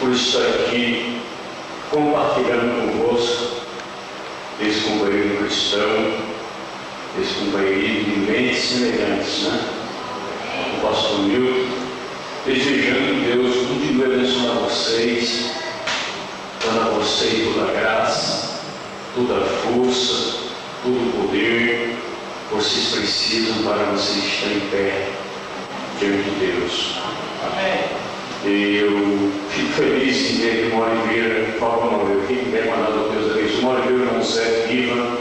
por estar aqui compartilhando convosco esse companheiro cristão, esse companheiro de mentes semelhantes, né? O pastor Milton, desejando que Deus continue abençoando vocês, dando a vocês toda a graça, toda a força, todo o poder que vocês precisam para vocês estarem em pé diante de Deus. Amém. Eu fico feliz em ver que Mauro Oliveira, Paulo eu fico bem mandado a Deus da vez. Mauro Oliveira não serve viva.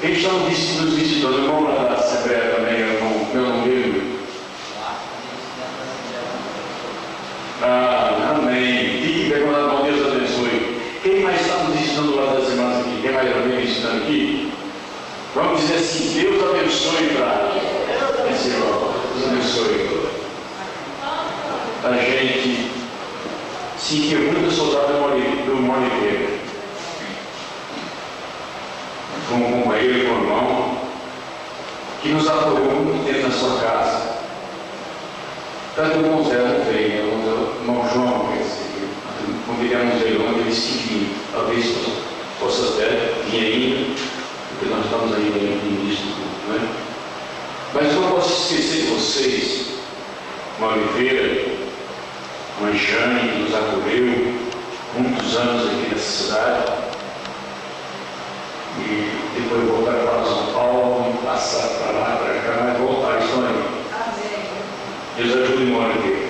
Eles estão nos visitando, irmão lá da Assembleia também, meu nome dele. Amém. Fique bem mandado, Deus abençoe. Quem mais está nos visitando lá das irmãs aqui? Quem mais está me visitando aqui? Vamos dizer assim, Deus abençoe para esse irmão. Deus abençoe. A gente sentia muita saudade do Moriveira, com um companheiro, com um irmão, que nos apoiou muito tempo na sua casa. Tanto o irmão Zé não veio, o irmão João, convidamos ele onde ele se vinha. Talvez possa até vir ainda, porque nós estamos ainda no início do culto, não é? Mas eu não posso esquecer de vocês, Moriveira, a Jane, que nos acolheu muitos anos aqui nessa cidade, e depois voltaram para São Paulo, passar para lá, para cá, mas voltar, estão aí. Amém. Deus ajude em hora aqui.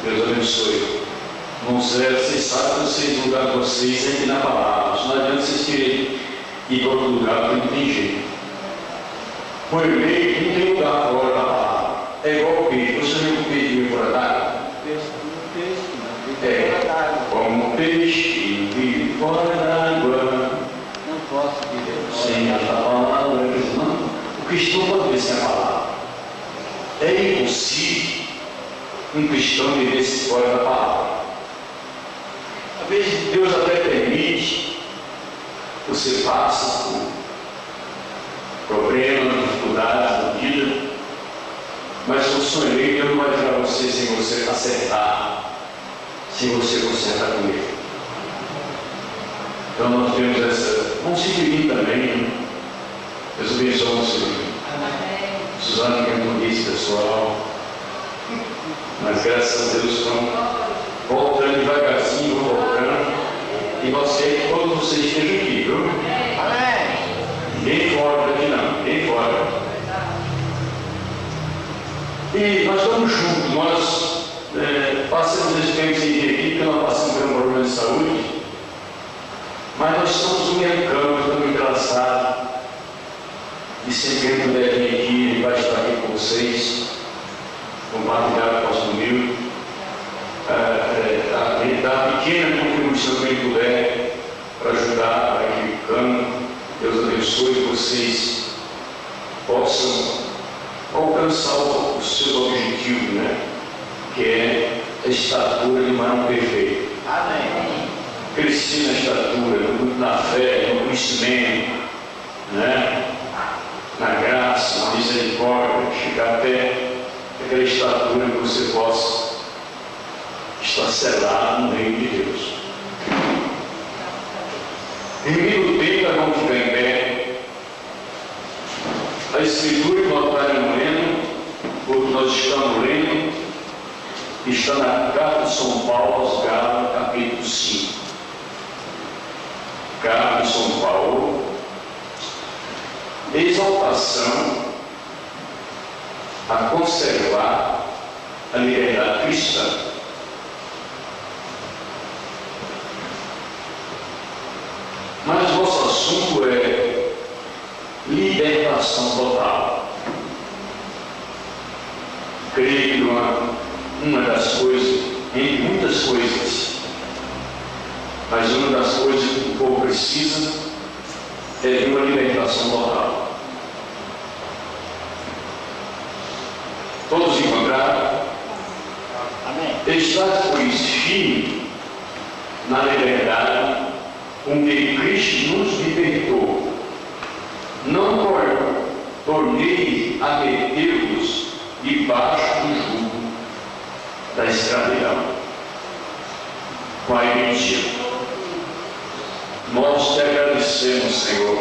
Deus abençoe. Não Zé, vocês sabem que vocês, o lugar de vocês é aqui na palavra. Não adianta vocês querem ir para outro lugar, porque não tem jeito. Por meio, não tem lugar fora da palavra. É igual o peixe. Você viu o peixe vir fora d'água? Como peixe vive fora d'água. Não posso viver sem a palavra. Não. O cristão pode viver sem a palavra. É impossível um cristão viver fora da palavra. Às vezes Deus até permite que você passe por problemas, dificuldades na vida, mas se você não eleito, Deus não vai tirar você sem você acertar, sem você consertar com ele. Então nós temos essa. Vamos se dividir também, né? Deus abençoe o nosso livro. Suzana, que é muito bonita, pessoal. Mas graças a Deus estão voltando devagarzinho, voltando. E você, todos vocês estejam aqui, viu? Amém. Ninguém fora daqui não, ninguém fora. E nós estamos juntos, nós passamos esse tempo sem vir aqui, porque nós passamos por um problema de saúde, mas nós estamos no mesmo campo, estamos engraçados, e sempre que puder vir aqui, ele vai estar aqui com vocês, compartilhar com o pastor Milton, ele dá a pequena contribuição que ele puder para ajudar para aquele campo. Deus abençoe que vocês possam alcançar os seus objetivos, né? Que é a estatura de um varão perfeito. Amém. Crescer na estatura, na fé, no conhecimento, né? Na graça, na misericórdia, chegar até aquela estatura que você possa estar selado no reino de Deus. Em meio do tempo, vamos ficar em pé. A escritura que nós estamos lendo, ou que nós estamos lendo, está na carta de São Paulo aos Gálatas, capítulo 5. Carta de São Paulo, exaltação a conservar a liberdade cristã. Mas o nosso assunto é libertação total. Creio que uma das coisas, entre muitas coisas, mas uma das coisas que o povo precisa é de uma libertação total. Todos encontraram? Amém. Está, pois, firme na liberdade com que Cristo nos libertou. Não tornei a meter-vos debaixo do jugo da escravidão. Pai bendito, nós te agradecemos, Senhor,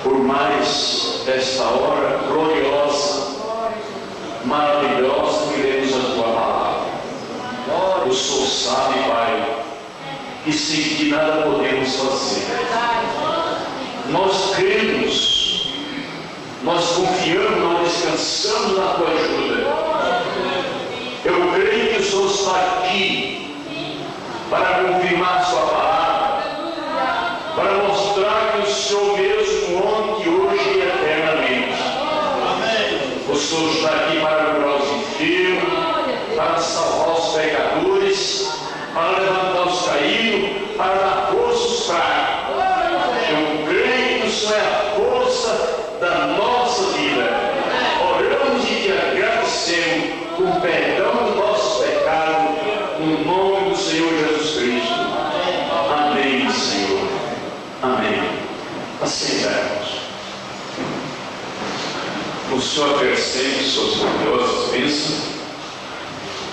por mais esta hora gloriosa, maravilhosa que lemos a tua palavra. O Senhor sabe, Pai, que sem ti nada podemos fazer. Nós cremos, nós confiamos, nós descansamos na tua ajuda. Eu creio que o Senhor está aqui para confirmar a sua palavra, para mostrar que o Senhor mesmo ontem, hoje e eternamente. O Senhor está aqui para curar os enfermos, para salvar os pecadores, para levantar os caídos, para dar força aos fracos. Eu creio que o Senhor é a força da nossa vida. Oramos e te agradecemos por perdão do nosso pecado, no nome do Senhor Jesus Cristo. Amém, Senhor. Amém. Assim vamos. O Senhor acrescente suas gloriosas bênçãos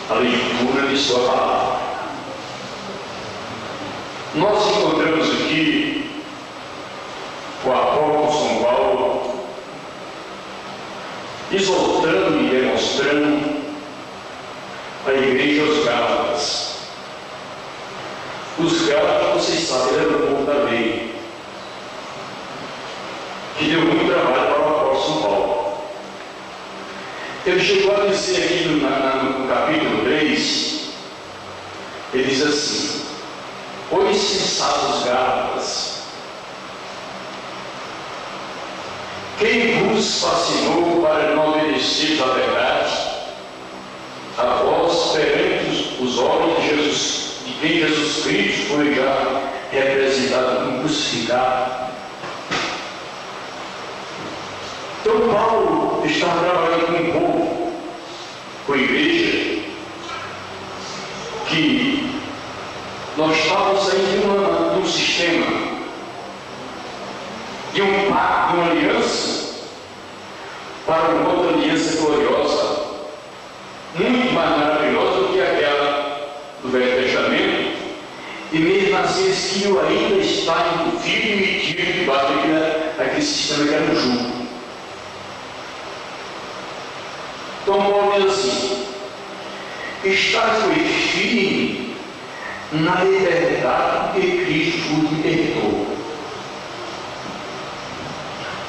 a leitura de sua palavra. Nós encontramos aqui o apóstolo São Paulo exaltando e demonstrando a igreja aos Gálatas. Os Gálatas, vocês sabem, eram o povo da lei, que deu muito trabalho para o apóstolo São Paulo. Ele chegou a dizer aqui no capítulo 3, ele diz assim: ó insensatos Gálatas, quem vos fascinou para não obedecer à verdade, a vós perante os olhos de Jesus, de quem Jesus Cristo foi já representado como crucificado? Então Paulo estava trabalhando com um povo, com a igreja, que nós estávamos ainda num sistema de um pacto, de uma aliança, para uma outra aliança gloriosa, muito mais maravilhosa do que aquela do Velho Testamento, e mesmo assim eles queriam ainda estar firme e metido debaixo daquele sistema que era o jugo. Então Paulo diz assim: estar firme na liberdade que Cristo vos libertou.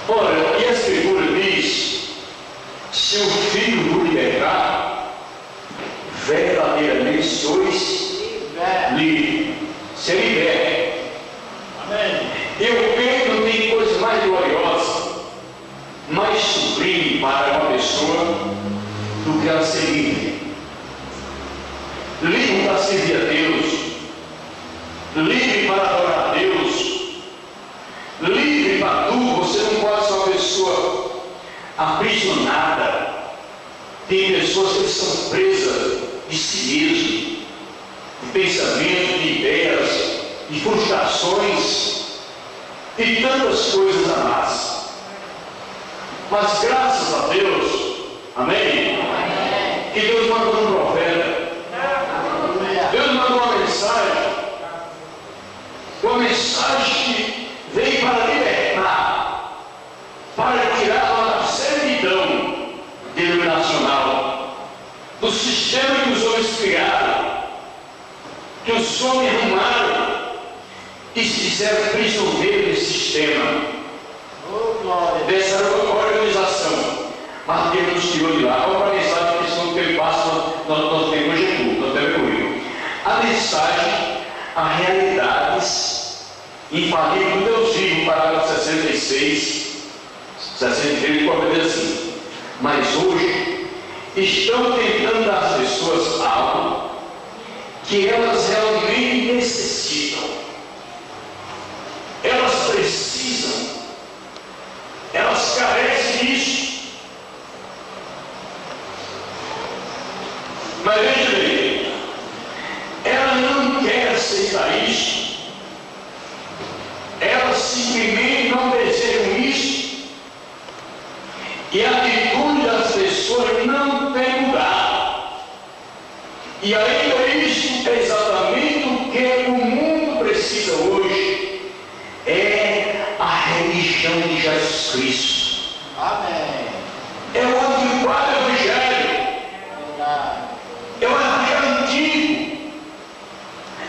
Ora, e a Escritura diz: se o Filho vos libertar, verdadeiramente sois livres. Se liberte. Amém. Eu creio que não tem coisa mais gloriosa, mais sublime para uma pessoa do que ela ser livre. Livre para servir a Deus, livre para adorar a Deus, livre para tudo. Você não pode ser uma pessoa aprisionada. Tem pessoas que são presas de si mesmo, de pensamentos, de ideias, de frustrações, de tantas coisas a mais. Mas graças a Deus, amém? Que Deus mandou um profeta. Deus mandou uma mensagem que veio para libertar, para tirar a servidão denominacional, do sistema que os homens criaram, que os homens arrumaram e se fizeram prisioneiros desse sistema, dessa organização. Mas Deus nos tirou de lá. Olha a mensagem que não tem passo, nós temos hoje tudo, nós temos ruim. A mensagem, a realidades infalíveis do Deus vivo, parágrafo 66, 63, pode dizer assim: mas hoje estão tentando dar às pessoas algo que elas realmente necessitam. Elas precisam, elas carecem disso. Mas veja bem, ela não quer aceitar isso, ela simplesmente não desejam isso, e a atitude das pessoas não tem mudado. E ainda isso é exatamente Jesus Cristo. Amém. É o antiquado evangelho. Verdade. É o evangelho antigo.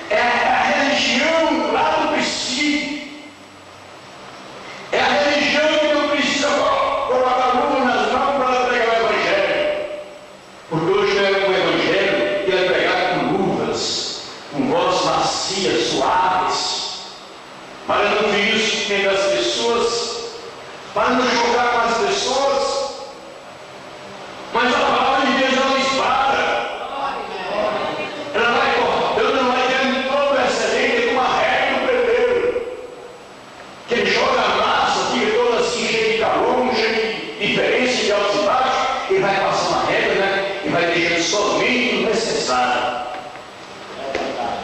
É a religião lá do princípio. É a religião que não precisa colocar luva nas mãos para pregar o evangelho. Porque hoje não é um evangelho que é pregado com luvas, com vozes macias, suaves, para não vir o sofrimento das pessoas, para não chocar com as pessoas. Mas a palavra de Deus é uma espada. Ela vai cortando, ela vai tendo todo essa gente com uma régua no pedreiro. Que ele joga a massa, fica toda assim, cheia de calor, cheia de diferença de altos e baixos, e vai passando a régua, né? E vai deixando somente o necessário.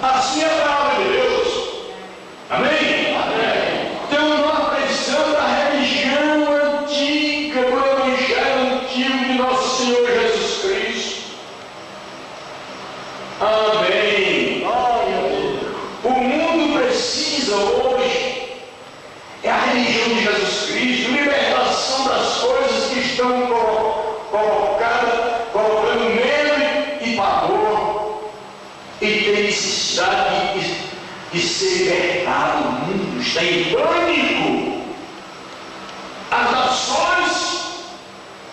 Assim é a palavra de Deus. Amém? Amém. Então nós precisamos da religião antiga, do evangelho antigo de nosso Senhor Jesus Cristo. Amém. O mundo precisa hoje é a religião de Jesus Cristo, libertação das coisas que estão colocando medo e pavor, e tem necessidade de ser libertado. O mundo está em pânico. As nações,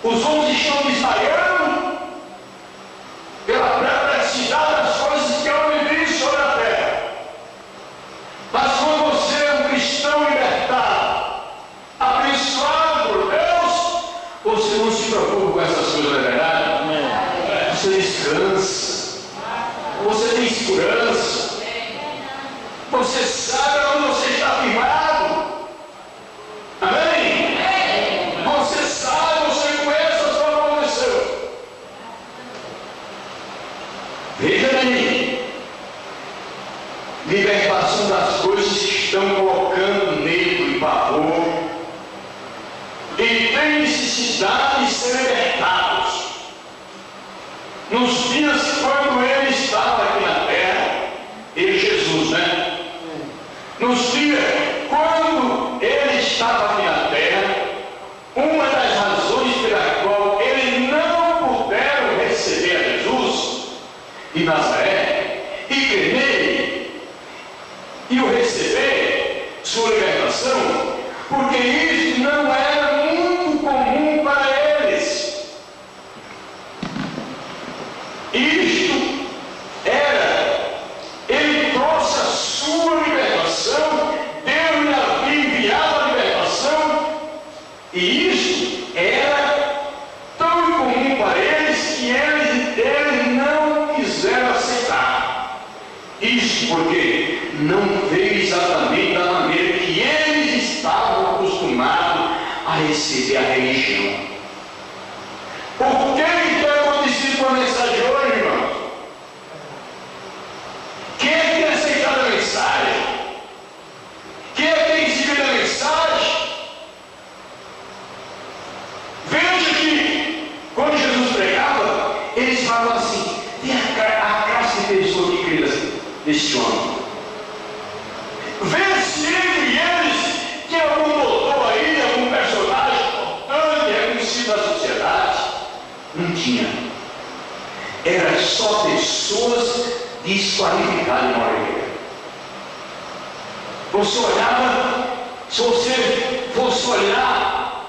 os homens estão desmaiando pela perplexidade das coisas que hão vivido sobre a terra. Mas quando você é um cristão libertado, abençoado por Deus, você não se preocupa com essas coisas, não é verdade? Você descansa, você tem segurança, você sabe onde você está firmado. Amém? Você sabe, você conhece a sua posição. Veja bem, libertação das coisas que estão colocando medo e pavor, e tem necessidade de ser libertados. Nos dias quando ele estava aqui na terra, ele, Jesus, né? Nos dias quando ele estava aqui na terra, uma das razões pela qual eles não puderam receber a Jesus de Nazaré e crer nele e o receber, sua libertação, porque isso não era muito comum para eles. Isto era, ele trouxe a sua libertação, Deus lhe havia enviado a libertação, e isso era tão comum para eles que eles não quiseram aceitar. Isso porque não veio exatamente da maneira que eles estavam acostumados a receber a religião. Por que então é acontecido com a mensagem hoje, irmão? Quem é que tem aceitado a mensagem? Quem é que tem recebido a mensagem? Veja que quando Jesus pregava, eles falavam assim: tem a classe de pessoa que crê nesse homem. Vê se entre eles tem algum doutor aí, algum personagem importante, reconhecido da sociedade. Não tinha. Era só pessoas desqualificadas na igreja. Você olhava, se você fosse olhar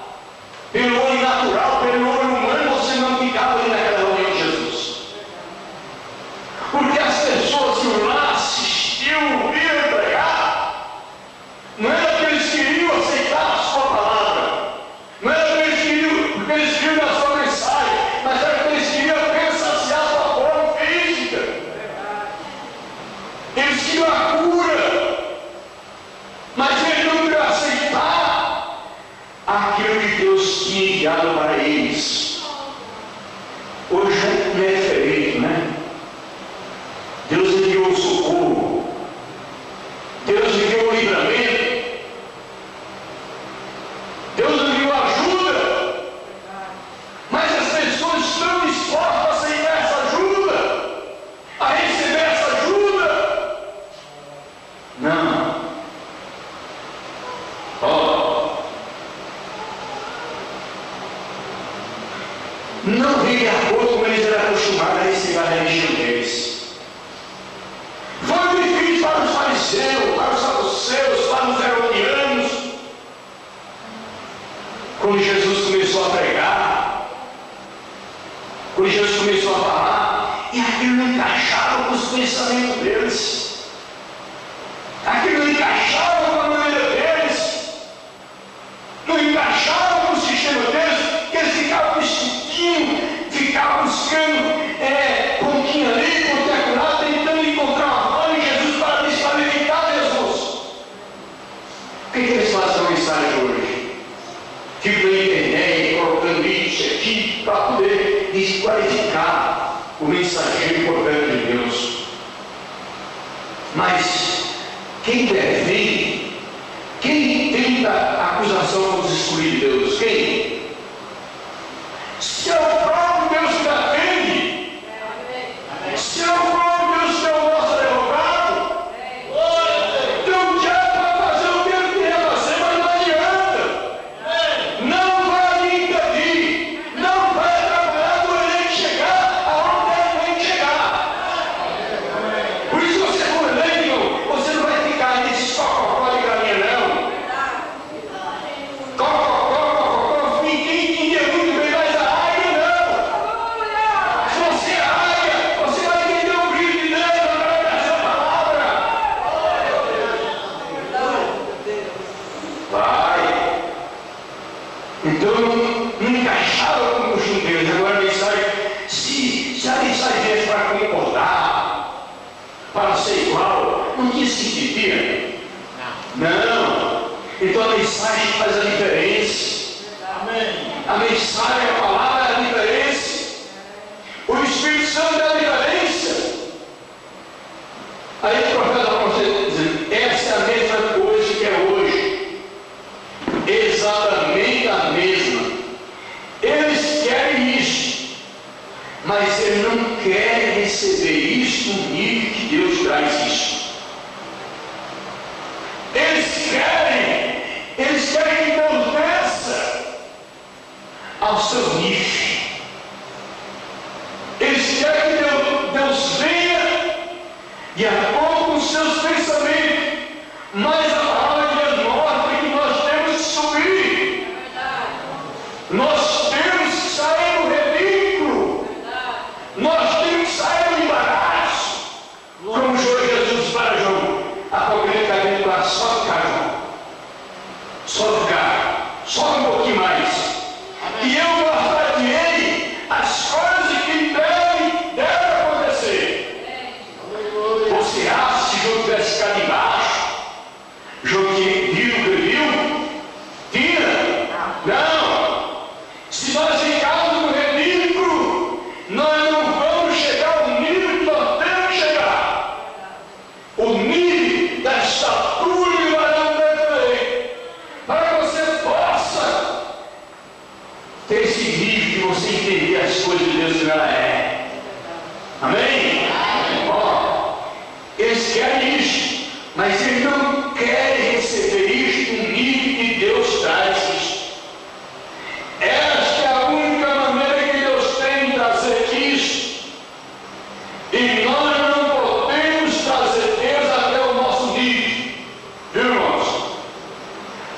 pelo olho natural, pelo olho humano, você não ficava ali naquela reunião de Jesus. Porque as pessoas que lá assistiam, ouviram pregar, não era que eles queriam aceitar a sua palavra, não era que eles queriam, porque eles queriam a sua mensagem, mas era que eles queriam apenas saciar a sua forma física. Eles queriam a cura, mas eles não queriam aceitar aquilo que Deus tinha enviado para eles. aquilo não encaixava com os pensamentos deles, aquilo não encaixava com a maneira deles, não encaixava com o sistema deles, que eles ficavam discutindo, ficavam buscando pontinho ali, pontinho acolá, tentando encontrar uma forma em Jesus para desqualificar Jesus. O que eles fazem na mensagem hoje? Fico na internet, colocando isso aqui, para poder desqualificar o mensageiro importante de Deus. Mas quem defende, quem tenta a acusação como os excluídos de Deus? Quem? Se é o próprio Deus que defende, se é o próprio Deus que é o nosso advogado, então o diabo vai fazer o que ele queria fazer, mas não adianta. Não vai lhe impedir, não vai atrapalhar do eleito chegar aonde ele tem que chegar. Por isso você, como eleito, você não vai ficar nesse cococó de galinha, não. Cococó, ninguém entendeu muito bem, mas a águia não. Se você é águia, você vai entender o grito de Deus através dessa palavra. Vai. Então não encaixava com o costume deles. Agora a mensagem, se a mensagem viesse para concordar, para ser igual, não tinha sentido. Não. Então a mensagem faz a diferença. A mensagem, a palavra é a diferença. O Espírito Santo é a diferença. Aí o profeta está dizendo, essa é a mesma coisa que é hoje. Exatamente a mesma. Eles querem isso, mas eles não querem receber isso no nível que Deus traz isso. Eles querem que Deus desça ao seu nível. Eles querem que Deus venha de acordo com os seus pensamentos, mas a palavra de Deus mostra que nós temos que subir. Nós temos que sair do ridículo. Nós temos que sair do embaraço. Como Jesus para João, Apocalipse capítulo 4, só ficar, João. Só ficar. Só um pouquinho mais. E eu mostrar de ele as coisas que devem acontecer. Você acha que se João tivesse ficado embaixo? João viu o que viu? Tira? Não. Se nós ficarmos no ridículo, nós não vamos chegar ao nível que nós temos que chegar. O nível da estatura que nós não perfeito. Para que você possa ter esse nível de você entender as coisas de Deus que ela é. Amém? Ó, eles querem isso, mas eles não querem receber isso no nível que Deus traz isso. Esta é a única maneira que Deus tem de trazer isso. E nós não podemos trazer Deus até o nosso nível. Viu, irmãos?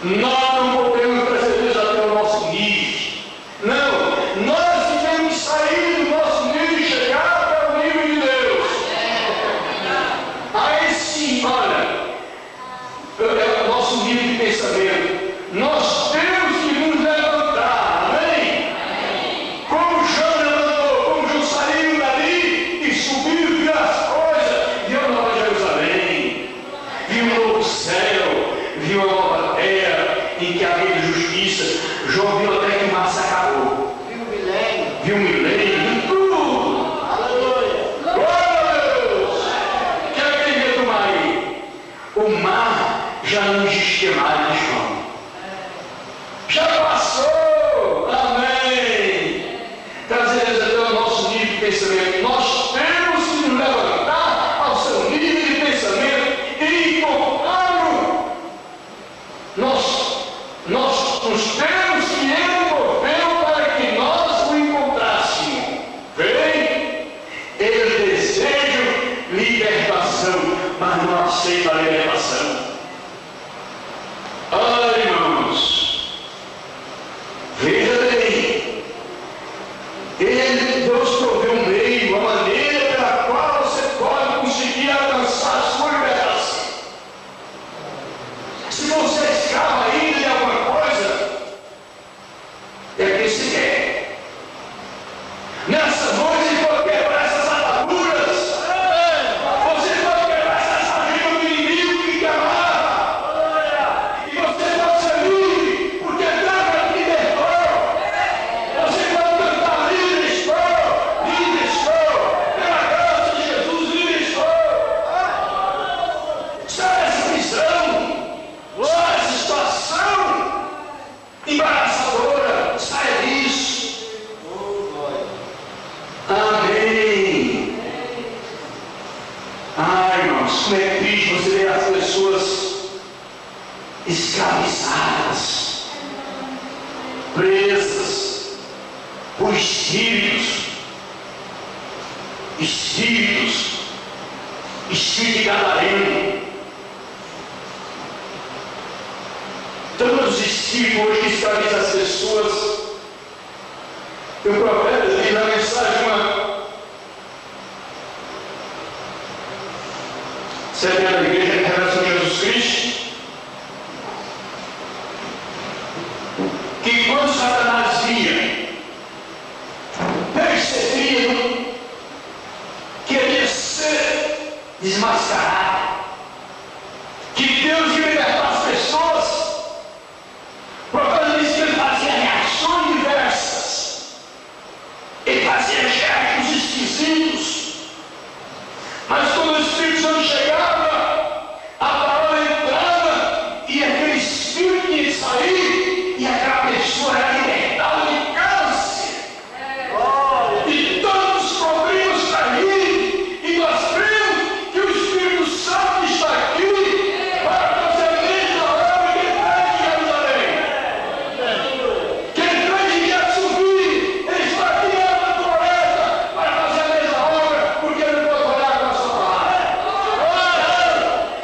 Nós não podemos trazer Deus até o nosso nível. Não, nós temos que sair do nosso nível e chegar até o nível de Deus. Aí sim, olha, é o nosso nível de pensamento. Nós temos que nos levantar, amém? Como João levantou, como João saiu dali e subiu, viu as coisas, viu a Nova Jerusalém, viu o novo céu, viu a nova terra em que havia justiça. João viu até que o mar se acabou. Viu o milênio, viu tudo. Aleluia. Glória a Deus. Quer quem vê do mar aí? O mar já não existe mais, né, João? Já passou. Amém. Trazer Deus até o nosso nível de pensamento. Nós temos que nos levantar ao seu nível de pensamento e encontrá-lo. Nós nos temos que envolver para que nós o encontrássemos. Vem? Eles desejam libertação, mas não aceitam a libertação. Olha, irmãos, veja bem, Deus proveu um meio, uma maneira pela como é triste você ver as pessoas escravizadas, presas por espíritos de gadareno. Tantos espíritos hoje que escravizam as pessoas. E o profeta diz na mensagem, serve a igreja em relação a Jesus Cristo, que quando Satanás via percebido, queria ser desmascarado, que Deus ia libertar as pessoas. O profeta disse que ele fazia reações diversas, ele fazia gestos esquisitos, mas quando o Espírito Santo chegava, a palavra entrava e aquele espírito ia sair e aquela pessoa era libertada de câncer, de tantos problemas caídos. E nós cremos que o Espírito Santo está aqui para fazer a mesma obra que ele fez em Jerusalém, que ele fez em Jacksonville. Ele está aqui na floresta para fazer a mesma obra, porque ele não pode olhar com a sua palavra.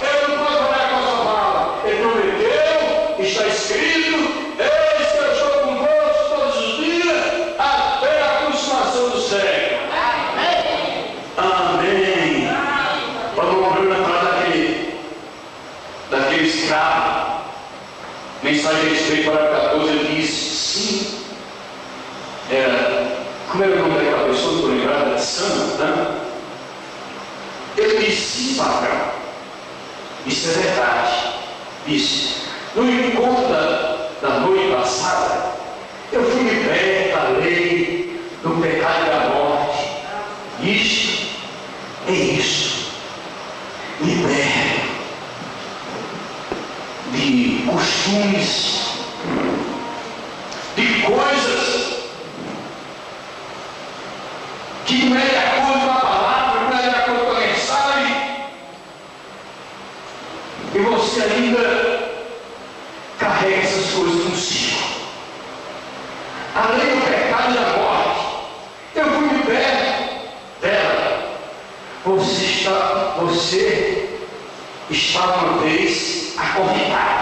Ele não pode olhar com a sua palavra. Ele prometeu, está escrito: eis que eu estou convosco todos os dias até a consumação do século. Amém. Quando Bruno fala daquele escravo, mensagem a respeito para 14, ele diz: sim. Como era o nome daquela pessoa? Não estou lembrado, Sandra, né? Ele disse: sim, patrão, isso é verdade. Disse: no encontro da noite passada, eu fui liberto da lei, do pecado e da morte. Isto é isso. Liberto de costumes, de coisas que não é de acordo com a palavra, não é de acordo com a mensagem, e você ainda carrega essas coisas consigo. Além do pecado e da morte, eu fui liberto dela. Você está uma vez acorrentado,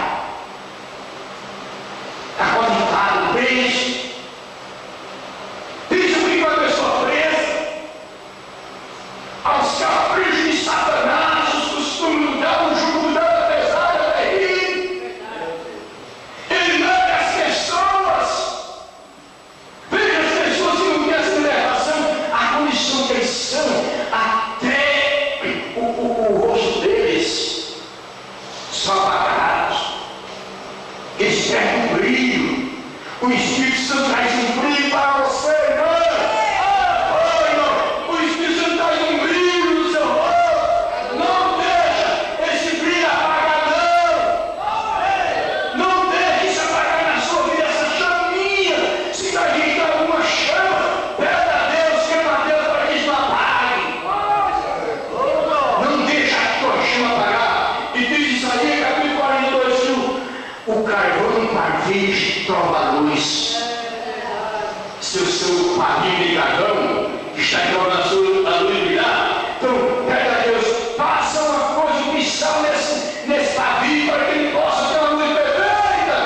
preso. Isso que uma pessoa presa aos caprichos de Satanás, os costumes do diabo, o jugo da pesada, terrível. Ele nega as pessoas. Veja as pessoas que não têm essa libertação, a condição que eles são, até o rosto deles são apagados. Eles perdem o brilho. O Espírito Santo traz um brilho para você, irmão. O Espírito Santo traz um brilho no seu rosto. Não deixa esse brilho apagar, não. Não deixe isso apagar na sua vida, essa chaminha. Se a gente tem alguma chama, pede a Deus, queima a Deus para que isso não apague. Não deixa a tua chama apagar. E diz isso aí, capítulo 42, que o carvão parvige trova a luz. Se o seu marido de carvão está trovando a luz brilhar, então pede a Deus, faça uma coisa, um missão nesse pavio para que ele possa ter uma luz perfeita,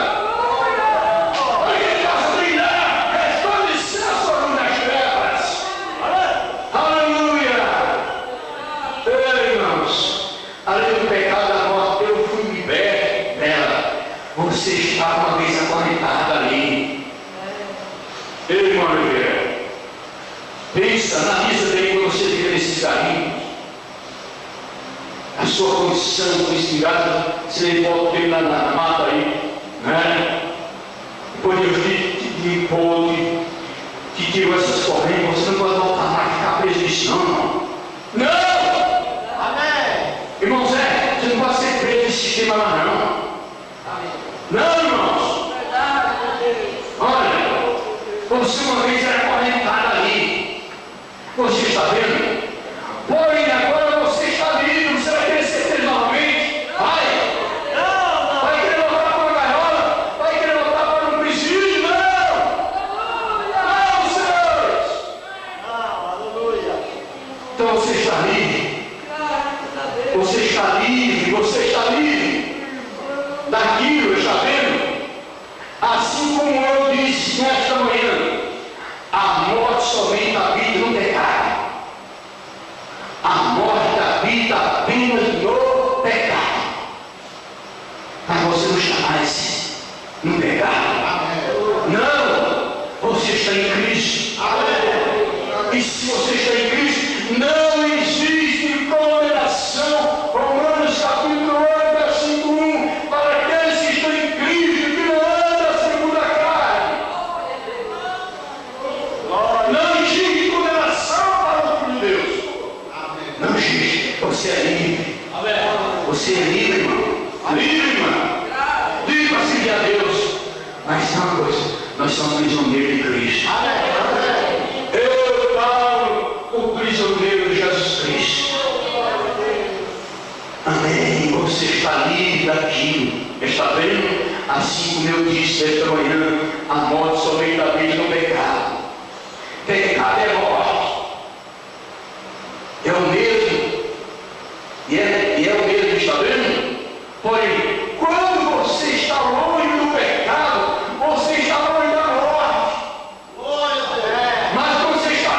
para que ele possa brilhar, resplandecer a sua luz nas trevas. Aleluia! Ei, irmãos, além do pecado da morte, eu fui liberto dela. Você estava uma vez acorrentado ali. Ei, irmão Oliveira, pensa, analisa bem quando você vê nesses carinhos. A sua condição com espingarda, você levou o na mata aí, né? Depois Deus te limpou, te tirou essas correntes, você não pode voltar mais, ficar preso nisso, não. Não! Amém! Irmão Zé, você não pode ser preso nesse sistema lá, não. Não, irmãos. Olha, você uma vez era acorrentado ali. Você está vendo? Porém, agora você está livre. Você vai crescer você está livre. Você está livre, você está livre daquilo, está vendo? Assim como eu disse nesta manhã, a morte somente habita no pecado. A morte habita apenas no pecado. Mas você não está mais no pecado. Não, você está em Cristo. E se você está em Cristo, não existe condenação. Romanos capítulo 8, versículo 1, para aqueles que estão em Cristo, que não andam segundo a carne. Não existe condenação para o Filho de Deus. Não existe. Você é livre. Você é livre, irmão. Livre, irmão. Livre para servir a Deus. Mas tem uma coisa, nós somos prisioneiros de Cristo. Eu, Paulo, o prisioneiro de Jesus Cristo. Amém. Você está livre daquilo. Está vendo? Assim como eu disse esta manhã, a morte somente habita no pecado. Pecado é morte. É o mesmo. E é o mesmo, está vendo? Porém, quando você está longe do pecado, você está longe da morte. Mas quando você está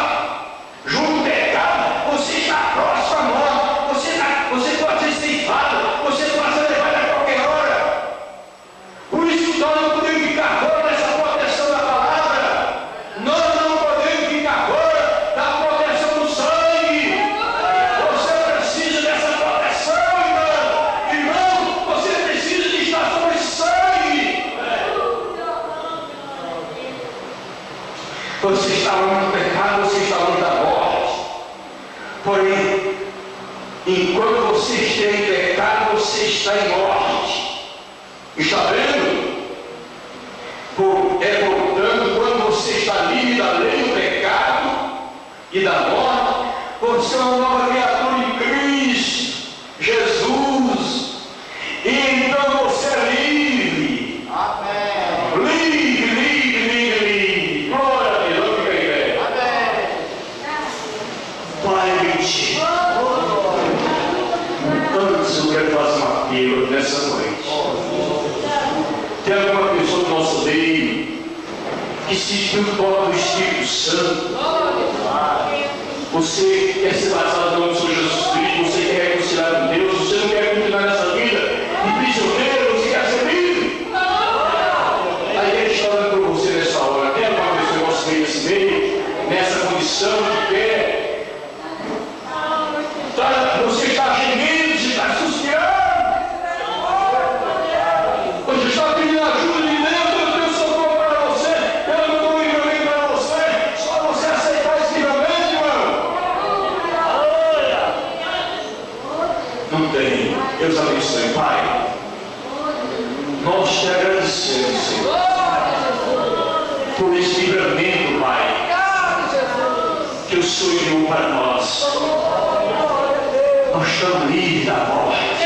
junto do pecado, você está próximo à morte. Você pode ser ceifado, você pode ser levado a qualquer hora. Por isso nós não podemos ficar fora dessa proteção da palavra. Nós não podemos ficar fora da proteção do sangue. Você precisa dessa proteção, irmão. Irmão, você precisa de estar sobre esse sangue. Você está longe do pecado, você está longe da morte. Porém, enquanto você estiver em pecado, você está em morte. Está vendo? Portanto, quando você está livre da lei do pecado e da morte, você é uma nova criatura em Cristo Jesus. E então você é livre. Amém. Livre, livre, livre, livre. Glória a Deus, fica em pé. Pai, eu te antes eu quero fazer um apelo nessa noite. Tem alguma pessoa do nosso meio que se toca do Espírito Santo? Você quer ser batizado no nome do Senhor Jesus Cristo? Você quer reconciliar com Deus? Você não quer continuar nessa vida de prisioneiro? Você quer ser livre? A igreja está orando por você nessa hora. Tem alguma pessoa do nosso meio nesse meio, nessa condição que quer? Você está gemendo, você está suspiando. Você está pedindo ajuda de Deus, eu tenho socorro para você, eu não dou livramento para você, só você aceitar esse livramento, irmão. Não tem. Deus abençoe, Pai. Nós te agradecemos, Senhor, por esse livramento, Pai, que o Senhor deu para nós. Nós estamos livres da morte.